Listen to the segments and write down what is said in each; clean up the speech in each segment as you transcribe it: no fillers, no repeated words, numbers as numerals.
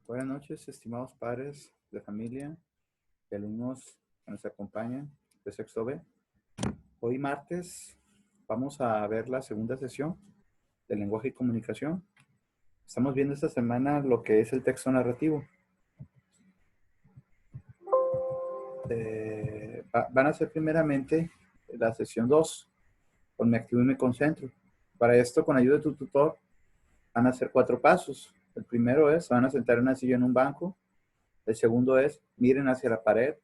Buenas noches, estimados padres de familia y alumnos que nos acompañan de Sexto B. Hoy martes vamos a ver la segunda sesión de lenguaje y comunicación. Estamos viendo esta semana lo que es el texto narrativo. Van a ser primeramente la sesión 2, con Me Activo y Me Concentro. Para esto, con ayuda de tu tutor, van a hacer 4 pasos. El primero es, se van a sentar en una silla en un banco. El segundo es, miren hacia la pared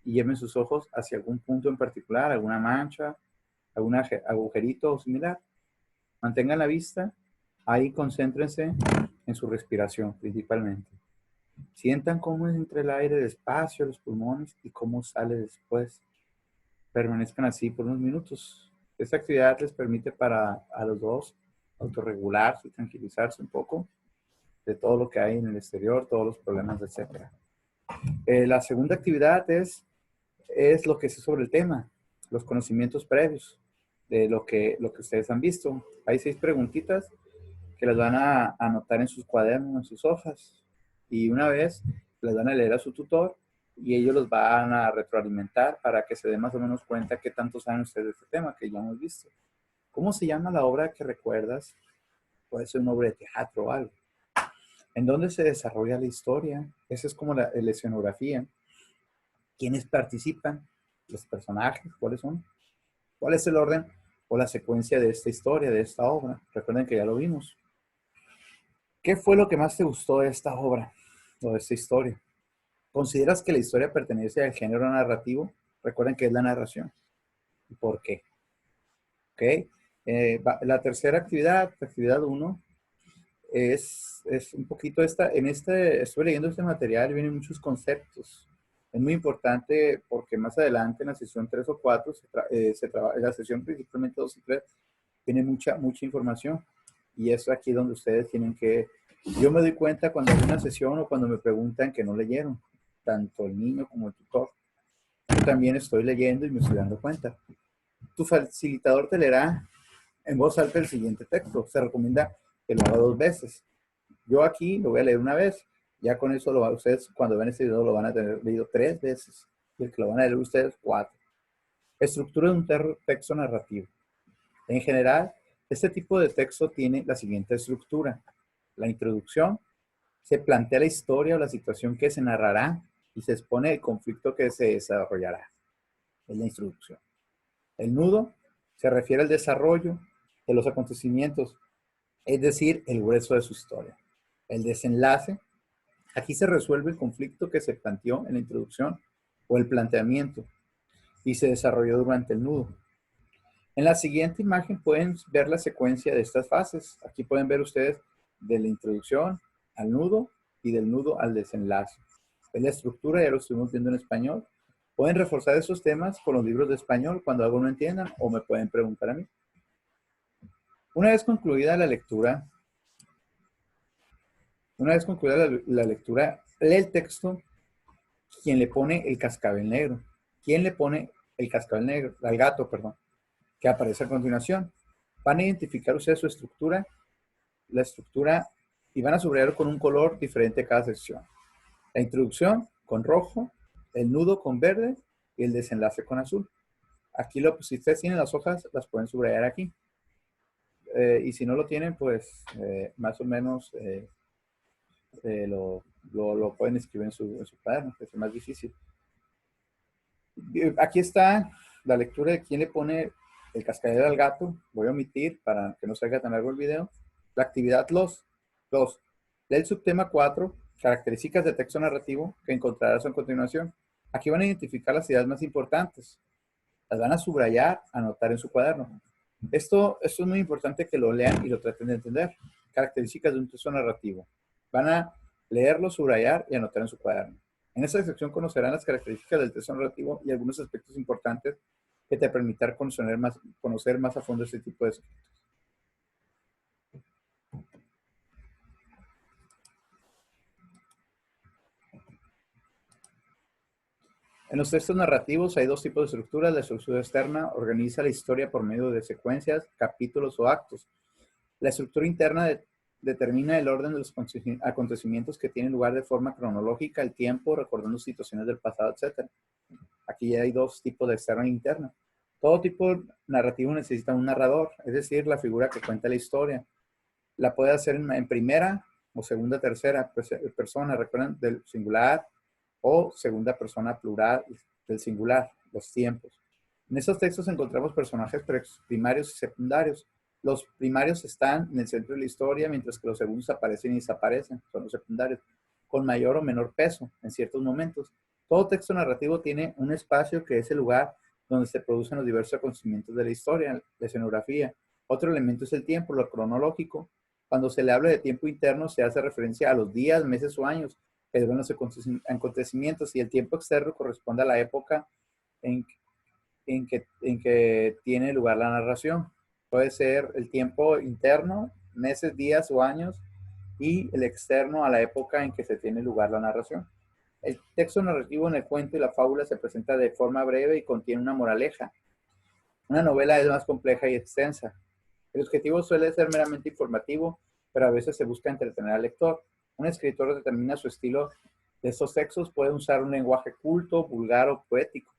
y lleven sus ojos hacia algún punto en particular, alguna mancha, algún agujerito o similar. Mantengan la vista, ahí concéntrense en su respiración principalmente. Sientan cómo entra el aire despacio a los pulmones y cómo sale después. Permanezcan así por unos minutos. Esta actividad les permite a los dos autorregularse y tranquilizarse un poco de todo lo que hay en el exterior, todos los problemas, etc. La segunda actividad es lo que sé sobre el tema, los conocimientos previos de lo que ustedes han visto. Hay 6 preguntitas que las van a anotar en sus cuadernos, en sus hojas. Y una vez las van a leer a su tutor y ellos los van a retroalimentar para que se den más o menos cuenta qué tanto saben ustedes de este tema que ya hemos visto. ¿Cómo se llama la obra que recuerdas? Puede ser una obra de teatro o algo. ¿En dónde se desarrolla la historia? Esa es como la escenografía. ¿Quiénes participan? Los personajes, ¿cuáles son? ¿Cuál es el orden o la secuencia de esta historia, de esta obra? Recuerden que ya lo vimos. ¿Qué fue lo que más te gustó de esta obra o de esta historia? ¿Consideras que la historia pertenece al género narrativo? Recuerden que es la narración. ¿Y por qué? ¿Ok? La tercera actividad, actividad 1, es un poquito estoy leyendo este material y vienen muchos conceptos. Es muy importante porque más adelante en la sesión 3 o 4, en la sesión principalmente 2 y 3, tiene mucha información. Y es aquí donde ustedes tienen que... Yo me doy cuenta cuando hay una sesión o cuando me preguntan que no leyeron, tanto el niño como el tutor. Yo también estoy leyendo y me estoy dando cuenta. Tu facilitador te leerá en voz alta el siguiente texto. Se recomienda que lo haga 2 veces. Yo aquí lo voy a leer una vez. Ya con eso ustedes cuando ven este video lo van a tener leído 3 veces. Y el que lo van a leer ustedes 4. Estructura de un texto narrativo. En general, este tipo de texto tiene la siguiente estructura. La introducción, se plantea la historia o la situación que se narrará y se expone el conflicto que se desarrollará. Es la introducción. El nudo se refiere al desarrollo de los acontecimientos, es decir, el grueso de su historia. El desenlace, aquí se resuelve el conflicto que se planteó en la introducción o el planteamiento y se desarrolló durante el nudo. En la siguiente imagen pueden ver la secuencia de estas fases. Aquí pueden ver ustedes de la introducción al nudo y del nudo al desenlace. Es la estructura, ya lo estuvimos viendo en español. Pueden reforzar esos temas con los libros de español cuando algo no entiendan o me pueden preguntar a mí. Una vez concluida la lectura, lee el texto. ¿Quién le pone el cascabel negro? ¿Quién le pone el cascabel negro? Al gato, perdón, que aparece a continuación. Van a identificar ustedes su estructura, la estructura, y van a subrayar con un color diferente cada sección. La introducción con rojo, el nudo con verde y el desenlace con azul. Aquí si ustedes tienen las hojas, las pueden subrayar aquí. Y si no lo tienen, pues más o menos lo pueden escribir en su cuaderno, que es más difícil. Aquí está la lectura de quién le pone el cascabel al gato. Voy a omitir para que no salga tan largo el video. La actividad 2. Lee el subtema 4, características de texto narrativo, que encontrarás a continuación. Aquí van a identificar las ideas más importantes. Las van a subrayar, anotar en su cuaderno. Esto es muy importante que lo lean y lo traten de entender. Características de un texto narrativo. Van a leerlo, subrayar y anotar en su cuaderno. En esta sección conocerán las características del texto narrativo y algunos aspectos importantes que te permitirán conocer más a fondo este tipo de escritos. En los textos narrativos hay 2 tipos de estructuras. La estructura externa organiza la historia por medio de secuencias, capítulos o actos. La estructura interna determina el orden de los acontecimientos que tienen lugar de forma cronológica, el tiempo, recordando situaciones del pasado, etc. Aquí ya hay dos tipos de externo e interno. Todo tipo narrativo necesita un narrador, es decir, la figura que cuenta la historia. La puede hacer en primera o segunda, tercera persona, recuerden, del singular, o segunda persona plural del singular, los tiempos. En estos textos encontramos personajes primarios y secundarios. Los primarios están en el centro de la historia, mientras que los segundos aparecen y desaparecen, son los secundarios, con mayor o menor peso en ciertos momentos. Todo texto narrativo tiene un espacio que es el lugar donde se producen los diversos acontecimientos de la historia, la escenografía. Otro elemento es el tiempo, lo cronológico. Cuando se le habla de tiempo interno, se hace referencia a los días, meses o años que duran los acontecimientos, y el tiempo externo corresponde a la época en que tiene lugar la narración. Puede ser el tiempo interno, meses, días o años, y el externo a la época en que se tiene lugar la narración. El texto narrativo en el cuento y la fábula se presenta de forma breve y contiene una moraleja. Una novela es más compleja y extensa. El objetivo suele ser meramente informativo, pero a veces se busca entretener al lector. Un escritor determina su estilo de estos textos, puede usar un lenguaje culto, vulgar o poético.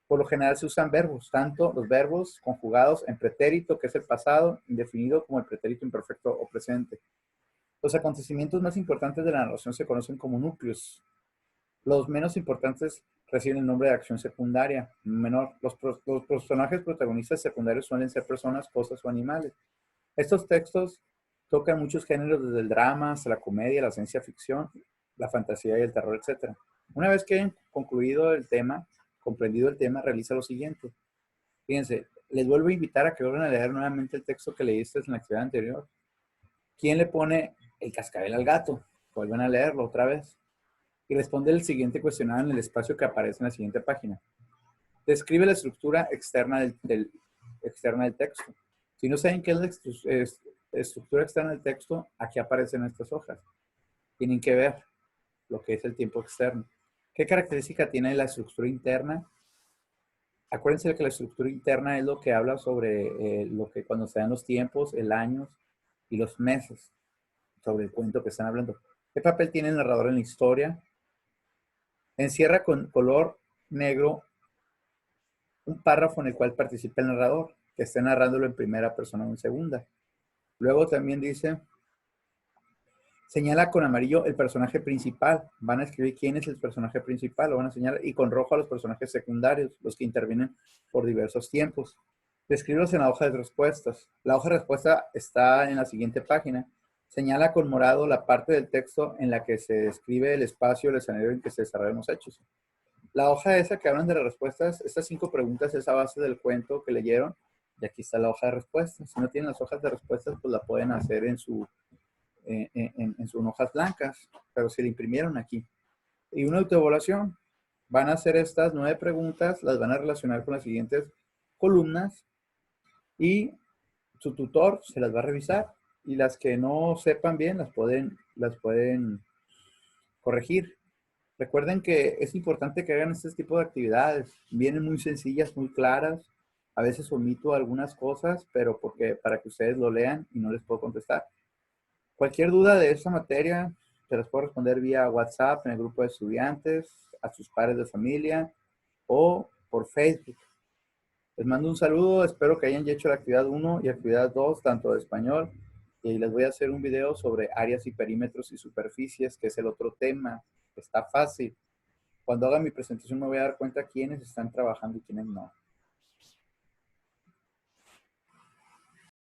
Por lo general se usan verbos, tanto los verbos conjugados en pretérito, que es el pasado indefinido, como el pretérito imperfecto o presente. Los acontecimientos más importantes de la narración se conocen como núcleos. Los menos importantes reciben el nombre de acción secundaria, menor. Los personajes protagonistas secundarios suelen ser personas, cosas o animales. Estos textos tocan muchos géneros, desde el drama hasta la comedia, la ciencia ficción, la fantasía y el terror, etc. Una vez que hayan concluido el tema, comprendido el tema, realiza lo siguiente. Fíjense, les vuelvo a invitar a que vuelvan a leer nuevamente el texto que leíste en la actividad anterior. ¿Quién le pone el cascabel al gato? Vuelven a leerlo otra vez. Y responde el siguiente cuestionario en el espacio que aparece en la siguiente página. Describe la estructura externa del texto. Si no saben qué es la estructura externa del texto, aquí aparecen estas hojas. Tienen que ver lo que es el tiempo externo. ¿Qué característica tiene la estructura interna? Acuérdense de que la estructura interna es lo que habla sobre lo que cuando se dan los tiempos, el año y los meses, sobre el cuento que están hablando. ¿Qué papel tiene el narrador en la historia? Encierra con color negro un párrafo en el cual participa el narrador, que esté narrándolo en primera persona o en segunda. Luego también dice, señala con amarillo el personaje principal. Van a escribir quién es el personaje principal, lo van a señalar, y con rojo a los personajes secundarios, los que intervienen por diversos tiempos. Descríbelos en la hoja de respuestas. La hoja de respuesta está en la siguiente página. Señala con morado la parte del texto en la que se describe el espacio, el escenario en que se desarrollan los hechos. La hoja esa que hablan de las respuestas, estas 5 preguntas es a base del cuento que leyeron, y aquí está la hoja de respuestas. Si no tienen las hojas de respuestas, pues la pueden hacer en sus hojas blancas, pero si la imprimieron aquí. Y una autoevaluación. Van a hacer estas 9 preguntas, las van a relacionar con las siguientes columnas, y su tutor se las va a revisar, y las que no sepan bien las pueden corregir. Recuerden que es importante que hagan este tipo de actividades. Vienen muy sencillas, muy claras. A veces omito algunas cosas, pero para que ustedes lo lean y no les puedo contestar. Cualquier duda de esta materia, se las puedo responder vía WhatsApp en el grupo de estudiantes, a sus padres de familia o por Facebook. Les mando un saludo, espero que hayan hecho la actividad 1 y actividad 2, tanto de español, y les voy a hacer un video sobre áreas y perímetros y superficies, que es el otro tema. Está fácil. Cuando haga mi presentación me voy a dar cuenta quiénes están trabajando y quiénes no.